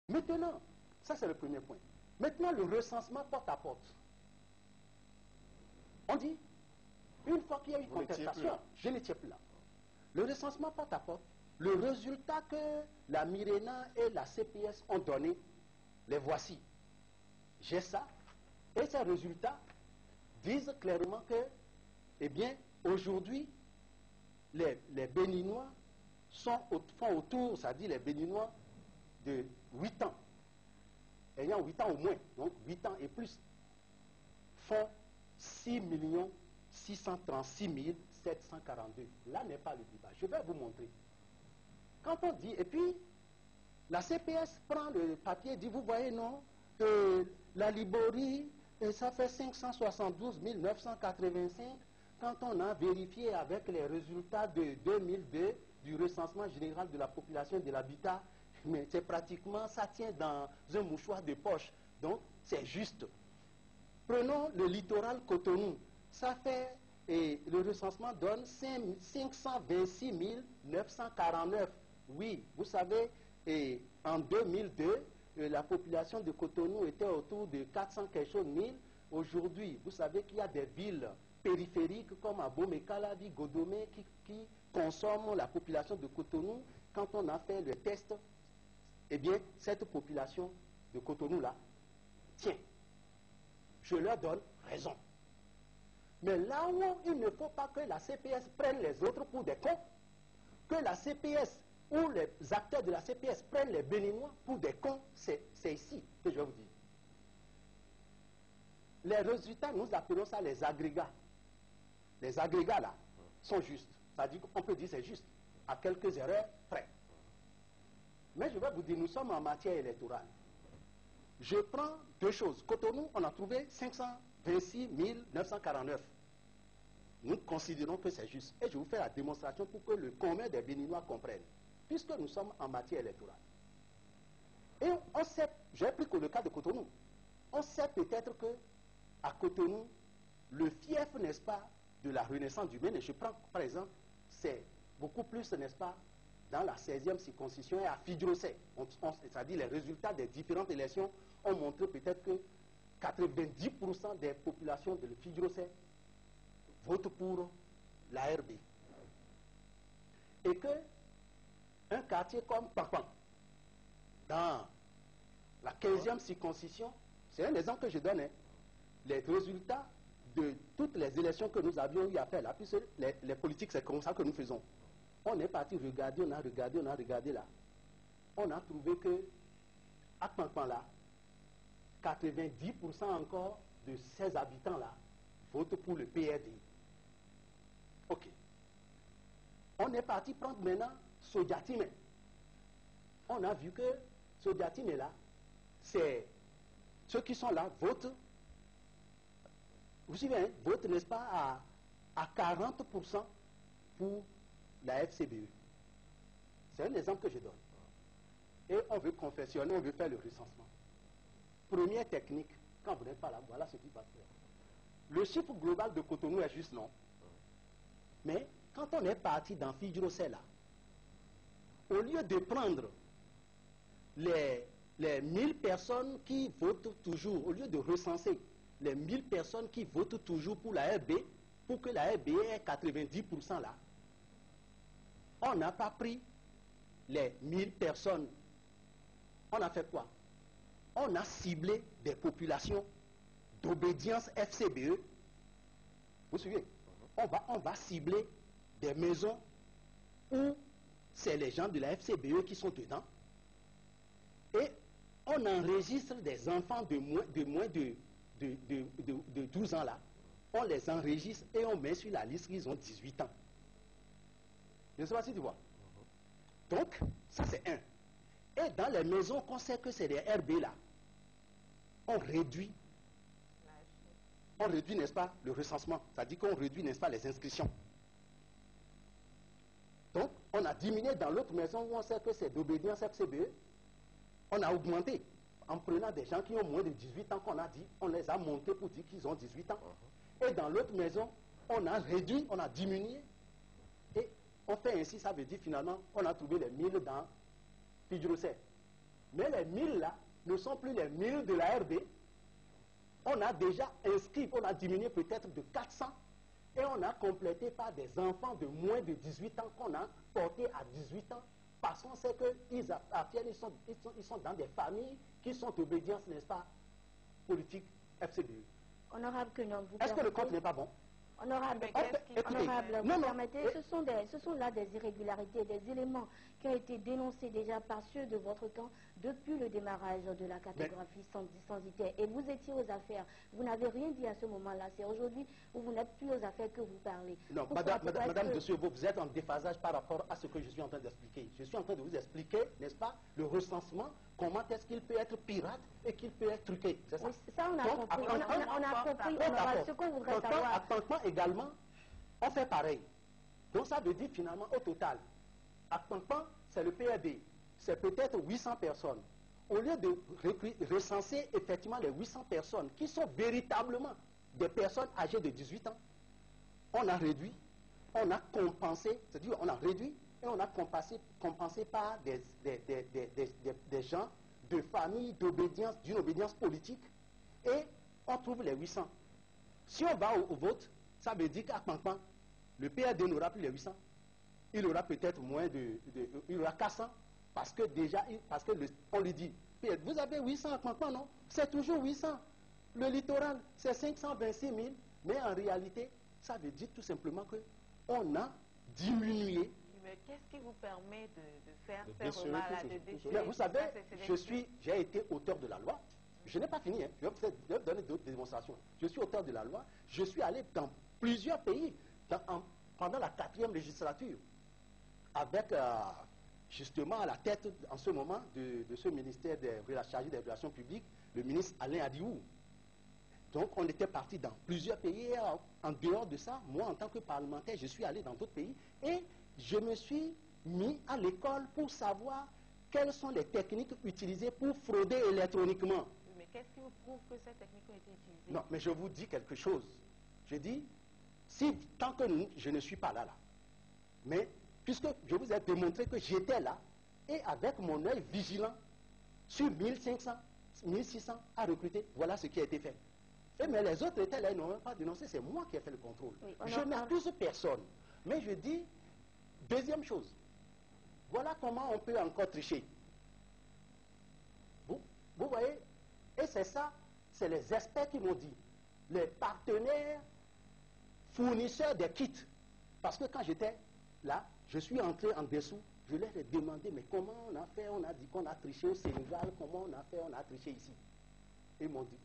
Maintenant, ça c'est le premier point. Maintenant, le recensement porte à porte. On dit, une fois qu'il y a eu contestation, je ne tiens plus là. Le recensement porte à porte, le résultat que la Mirena et la CPS ont donné, les voici. J'ai ça, et ces résultats disent clairement que, eh bien, aujourd'hui, les Béninois font autour, c'est-à-dire les Béninois de 8 ans, ayant 8 ans au moins, donc 8 ans et plus, font 6 636 742. Là n'est pas le débat. Je vais vous montrer. Quand on dit, et puis, la CPS prend le papier et dit, vous voyez, non, la Liborie, ça fait 572 985. Quand on a vérifié avec les résultats de 2002 du recensement général de la population de l'habitat, mais c'est pratiquement, ça tient dans un mouchoir de poche. Donc, c'est juste. Prenons le littoral Cotonou. Ça fait, et le recensement donne 526 949. Oui, vous savez, et en 2002, la population de Cotonou était autour de 400 quelque chose mille. Aujourd'hui, vous savez qu'il y a des villes périphériques comme Abomey, Calavi, Godomé qui consomment la population de Cotonou. Quand on a fait le test, eh bien, cette population de Cotonou-là, tiens, je leur donne raison. Mais là où il ne faut pas que la CPS prenne les autres pour des cons, que la CPS ou les acteurs de la CPS prennent les Béninois pour des cons, c'est ici que je vais vous dire. Les résultats, nous appelons ça les agrégats. Les agrégats là sont justes. C'est-à-dire qu'on peut dire c'est juste, à quelques erreurs près. Mais je vais vous dire, nous sommes en matière électorale. Je prends deux choses. Cotonou, on a trouvé 526 949. Nous considérons que c'est juste. Et je vous fais la démonstration pour que le commun des Béninois comprenne. Puisque nous sommes en matière électorale. Et on sait, j'ai pris que le cas de Cotonou, on sait peut-être que à Cotonou, le fief, n'est-ce pas, de la renaissance du Bénin, je prends par exemple, c'est beaucoup plus, n'est-ce pas, dans la 16e circonscription et à Fidrosset. C'est-à-dire les résultats des différentes élections ont montré peut-être que 90% des populations de Fidrosset votent pour l'ARB. Et que un quartier comme Pampan, dans la 15e circoncision, c'est un exemple que je donne, hein, les résultats de toutes les élections que nous avions eu à faire là, puisque les politiques, c'est comme ça que nous faisons. On est parti regarder, on a regardé là. On a trouvé que, à Pampan là, 90% encore de ces habitants là votent pour le PRD. Ok. On est parti prendre maintenant Sodiatime. On a vu que Sodiatime là, c'est ceux qui sont là votent, vous suivez, hein, votent, n'est-ce pas, à 40% pour la FCBE. C'est un exemple que je donne. Et on veut confectionner, on veut faire le recensement. Première technique, quand vous n'êtes pas là, voilà ce qui va faire. Le chiffre global de Cotonou est juste non. Mais quand on est parti dans Fidrosset là, au lieu de prendre les 1000 personnes qui votent toujours, au lieu de recenser les 1000 personnes qui votent toujours pour la RB, pour que la RB ait 90% là, on n'a pas pris les 1000 personnes. On a fait quoi? On a ciblé des populations d'obédience FCBE. Vous suivez? On va cibler des maisons où c'est les gens de la FCBE qui sont dedans. Et on enregistre des enfants de moins de 12 ans là. On les enregistre et on met sur la liste qu'ils ont 18 ans. Je ne sais pas si tu vois. Donc, ça c'est un. Et dans les maisons qu'on sait que c'est des RB là, on réduit, n'est-ce pas, le recensement. C'est-à-dire qu'on réduit, n'est-ce pas, les inscriptions. Donc, on a diminué dans l'autre maison où on sait que c'est d'obédience FCBE. On a augmenté en prenant des gens qui ont moins de 18 ans qu'on a dit, on les a montés pour dire qu'ils ont 18 ans. Et dans l'autre maison, on a réduit, on a diminué. Et on fait ainsi, ça veut dire finalement, on a trouvé les 1000 dans Fidrosset. Mais les 1000 là ne sont plus les 1000 de la RD. On a déjà inscrit, on a diminué peut-être de 400 et on a complété par des enfants de moins de 18 ans qu'on a portés à 18 ans parce qu'on sait qu'ils appartiennent, ils sont dans des familles qui sont d'obédience, n'est-ce pas, politique FCBE. Honorable Kenon, vous Est-ce que le compte n'est pas bon? Honorable, écoutez, vous permettez, ce sont là des irrégularités, des éléments qui ont été dénoncés déjà par ceux de votre camp depuis le démarrage de la cartographie censitaire. Et vous étiez aux affaires. Vous n'avez rien dit à ce moment-là. C'est aujourd'hui où vous n'êtes plus aux affaires que vous parlez. Non, Madame de Suevo, vous êtes en déphasage par rapport à ce que je suis en train d'expliquer. Je suis en train de vous expliquer, n'est-ce pas, le recensement, comment est-ce qu'il peut être pirate et qu'il peut être truqué. C'est ça? Oui, ça, on a compris. On a compris, ce qu'on voudrait savoir. Attentement également, on fait pareil. Donc ça veut dire finalement, au total, attentement, c'est le PRD. C'est peut-être 800 personnes. Au lieu de recenser effectivement les 800 personnes qui sont véritablement des personnes âgées de 18 ans, on a réduit, on a compensé, c'est-à-dire on a réduit et on a compensé par des gens de famille, d'obédience, d'une obédience politique, et on trouve les 800. Si on va au vote, ça veut dire qu'à Pampin, le PRD n'aura plus les 800. Il aura peut-être moins il aura 400, parce que déjà, on lui dit, vous avez 800 à Pampin, non? C'est toujours 800. Le littoral, c'est 526 000, mais en réalité, ça veut dire tout simplement qu'on a diminué. Mais qu'est-ce qui vous permet de faire remarque de déchirer? Mais vous savez, j'ai été auteur de la loi. Je n'ai pas fini, hein. Je vais vous donner d'autres démonstrations. Je suis auteur de la loi. Je suis allé dans plusieurs pays pendant la 4e législature avec justement à la tête en ce moment de ce ministère chargé des relations publiques, le ministre Alain Adiou. Donc on était parti dans plusieurs pays et en dehors de ça, moi en tant que parlementaire, je suis allé dans d'autres pays et je me suis mis à l'école pour savoir quelles sont les techniques utilisées pour frauder électroniquement. Mais qu'est-ce qui vous prouve que ces techniques ont été utilisées? Non, mais je vous dis quelque chose. Je dis, tant que je ne suis pas là, mais puisque je vous ai démontré que j'étais là, et avec mon œil vigilant, sur 1500, 1600 à recruter, voilà ce qui a été fait. Mais les autres étaient là, ils n'ont même pas dénoncé, c'est moi qui ai fait le contrôle. Oui, je n'accuse personne. Mais je dis, deuxième chose, voilà comment on peut encore tricher. Vous voyez? Et c'est ça, c'est les experts qui m'ont dit. Les partenaires fournisseurs des kits. Parce que quand j'étais là, je suis entré en dessous, je leur ai demandé, mais comment on a fait? On a dit qu'on a triché au Sénégal, comment on a fait? On a triché ici. Ils m'ont dit,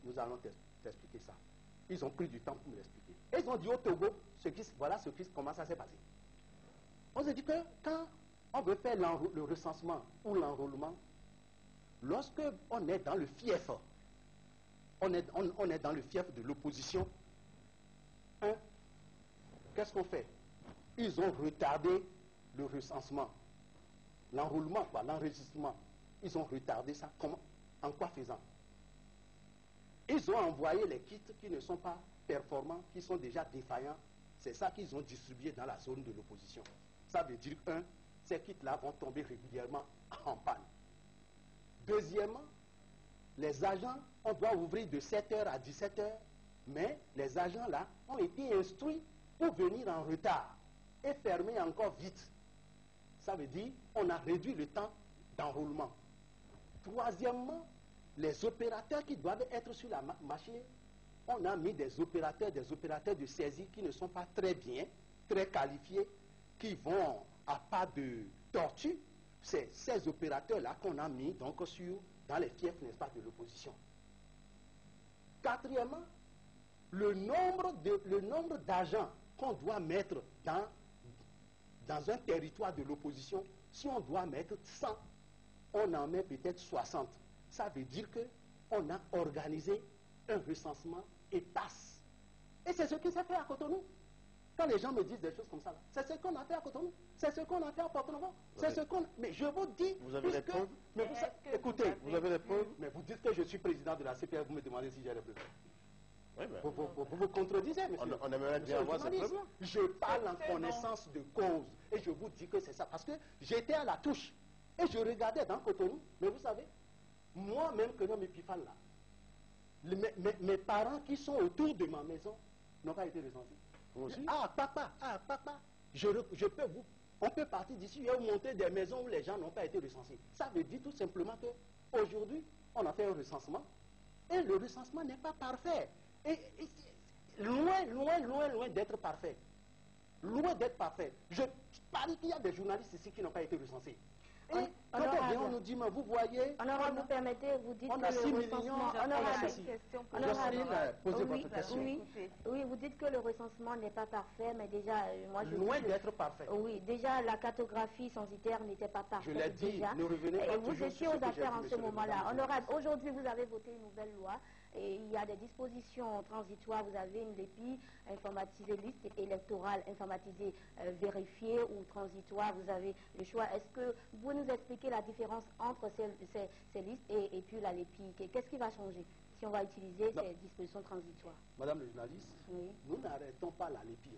nous allons t'expliquer ça. Ils ont pris du temps pour me l'expliquer. Et ils ont dit au Togo, voilà comment ça s'est passé. On s'est dit que quand on veut faire le recensement ou l'enrôlement, lorsque on est dans le fief, on est dans le fief de l'opposition, qu'est-ce qu'on fait? Ils ont retardé le recensement, l'enrôlement, l'enregistrement. Ils ont retardé ça. Comment? En quoi faisant? Ils ont envoyé les kits qui ne sont pas performants, qui sont déjà défaillants. C'est ça qu'ils ont distribué dans la zone de l'opposition. Ça veut dire, ces kits-là vont tomber régulièrement en panne. Deuxièmement, les agents, on doit ouvrir de 7h à 17h, mais les agents-là ont été instruits pour venir en retard et fermer encore vite. Ça veut dire on a réduit le temps d'enrôlement. Troisièmement, les opérateurs qui doivent être sur la machine, on a mis des opérateurs de saisie qui ne sont pas très bien, très qualifiés, qui vont à pas de tortue. C'est ces opérateurs-là qu'on a mis donc dans les fiefs, n'est-ce pas, de l'opposition. Quatrièmement, le nombre d'agents qu'on doit mettre dans un territoire de l'opposition, si on doit mettre 100, on en met peut-être 60. Ça veut dire qu'on a organisé un recensement et passe. Et c'est ce qui s'est fait à Cotonou. Quand les gens me disent des choses comme ça, c'est ce qu'on a fait à Cotonou, c'est ce qu'on a fait à Porto-Novo, c'est ce qu'on... Mais je vous dis... Vous avez les preuves? Mais écoutez, vous avez les preuves? Mais vous dites que je suis président de la CPR, vous me demandez si j'ai les preuves. Oui, mais... Vous vous contredisez, monsieur. On aimerait bien avoir ces preuves. Je parle en connaissance de cause. Et je vous dis que c'est ça. Parce que j'étais à la touche. Et je regardais dans Cotonou, mais vous savez, moi-même que non m'épifale là, mes parents qui sont autour de ma maison n'ont pas été recensés. Ah papa, on peut partir d'ici et monter des maisons où les gens n'ont pas été recensés. Ça veut dire tout simplement que aujourd'hui, on a fait un recensement et le recensement n'est pas parfait. Et loin d'être parfait. Loin d'être parfait. Je parie qu'il y a des journalistes ici qui n'ont pas été recensés. Et quand on nous dit, mais vous voyez... Honorable, vous permettez, vous dites on a 6 millions, oui, vous dites que le recensement n'est pas parfait, mais déjà, moi je... Loin d'être parfait. Oui, déjà la cartographie censitaire n'était pas parfaite. Je l'ai dit, déjà. Ne revenez pas. Et vous étiez aux affaires en ce moment-là. Honorable, aujourd'hui vous avez voté une nouvelle loi et il y a des dispositions transitoires. Vous avez une LEPI informatisée, liste électorale informatisée vérifiée ou transitoire. Vous avez le choix. Est-ce que vous nous expliquez la différence entre ces listes et puis la LEPI? Qu'est-ce qui va changer si on va utiliser ces dispositions transitoires? Madame le journaliste, oui. Nous n'arrêtons pas la LEPI.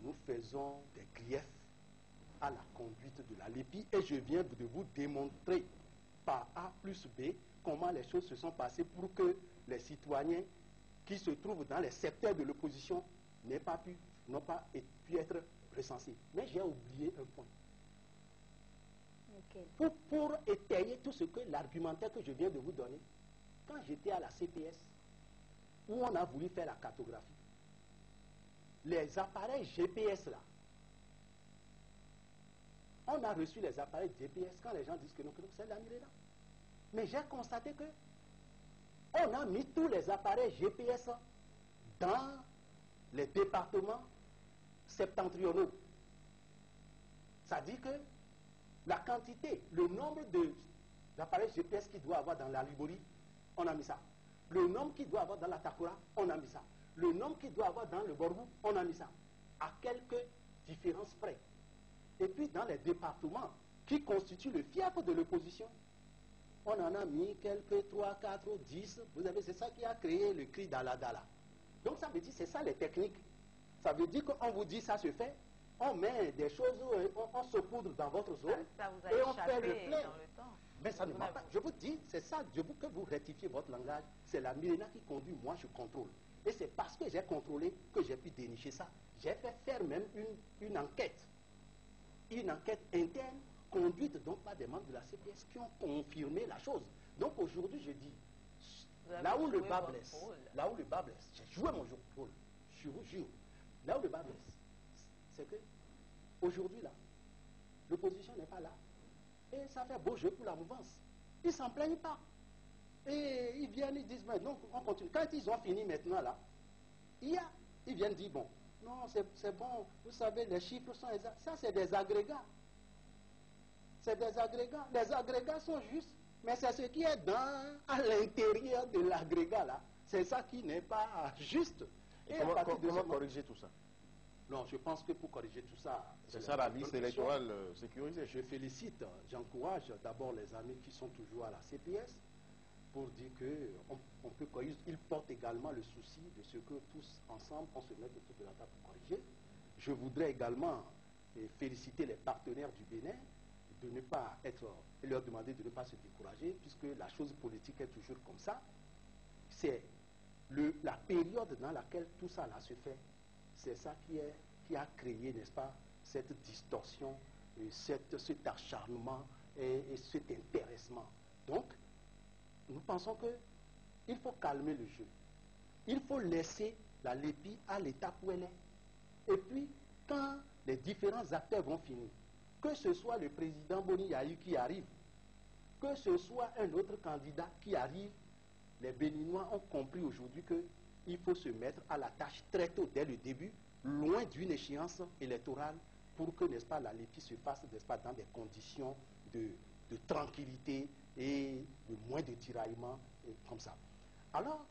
Nous faisons des griefs à la conduite de la LEPI et je viens de vous démontrer par A plus B comment les choses se sont passées pour que les citoyens qui se trouvent dans les secteurs de l'opposition n'ont pas pu être recensés. Mais j'ai oublié un point. Okay. Pour étayer tout ce que l'argumentaire que je viens de vous donner, quand j'étais à la CPS, où on a voulu faire la cartographie, les appareils GPS là, on a reçu les appareils GPS quand les gens disent que non, c'est la Mirena. Mais j'ai constaté que on a mis tous les appareils GPS dans les départements septentrionaux. C'est-à-dire que la quantité, le nombre d'appareils GPS qu'il doit avoir dans la Liborie, on a mis ça. Le nombre qu'il doit avoir dans la Takura, on a mis ça. Le nombre qu'il doit avoir dans le Borgou, on a mis ça. À quelques différences près. Et puis dans les départements qui constituent le fief de l'opposition, on en a mis quelques 3, 4, 10. Vous savez, c'est ça qui a créé le cri d'Aladala. Donc ça veut dire, c'est ça les techniques. Ça veut dire qu'on vous dit ça se fait, on met des choses, on se poudre dans votre zone ça vous a et on fait le plein. dans le temps. Mais ça ne marche pas. Je vous dis, c'est ça, je veux que vous rectifiez votre langage. C'est la Mirena qui conduit, moi je contrôle. Et c'est parce que j'ai contrôlé que j'ai pu dénicher ça. J'ai fait faire même une enquête. Une enquête interne conduite donc par des membres de la CPS qui ont confirmé la chose. Donc aujourd'hui, je dis, là où le bas blesse, j'ai joué mon rôle, je vous jure, là où le bas blesse, c'est que aujourd'hui là, l'opposition n'est pas là. Et ça fait beau jeu pour la mouvance. Ils ne s'en plaignent pas. Et ils viennent, ils disent, donc on continue. Quand ils ont fini maintenant là, ils viennent dire, bon, non, c'est bon, vous savez, les chiffres sont exacts. Ça, c'est des agrégats. C'est des agrégats. Les agrégats sont justes, mais c'est ce qui est à l'intérieur de l'agrégat là. C'est ça qui n'est pas juste. Et comment corriger tout ça? Non, je pense que pour corriger tout ça... C'est ça la liste électorale sécurisée. Je félicite, j'encourage d'abord les amis qui sont toujours à la CPS pour dire qu'on peut corriger. Ils portent également le souci de ce que tous ensemble, on se mette autour de la table pour corriger. Je voudrais également féliciter les partenaires du Bénin de ne pas être, et leur demander de ne pas se décourager, puisque la chose politique est toujours comme ça. C'est la période dans laquelle tout ça là se fait. C'est ça qui a créé, n'est-ce pas, cette distorsion, cet acharnement et cet intéressement. Donc, nous pensons qu'il faut calmer le jeu. Il faut laisser la LEPI à l'étape où elle est. Et puis, quand les différents acteurs vont finir, que ce soit le président Boni Yahi qui arrive, que ce soit un autre candidat qui arrive, les Béninois ont compris aujourd'hui qu'il faut se mettre à la tâche très tôt, dès le début, loin d'une échéance électorale, pour que, n'est-ce pas, la LEPI se fasse, n'est-ce pas, dans des conditions de tranquillité et de moins de tiraillement, et comme ça. Alors,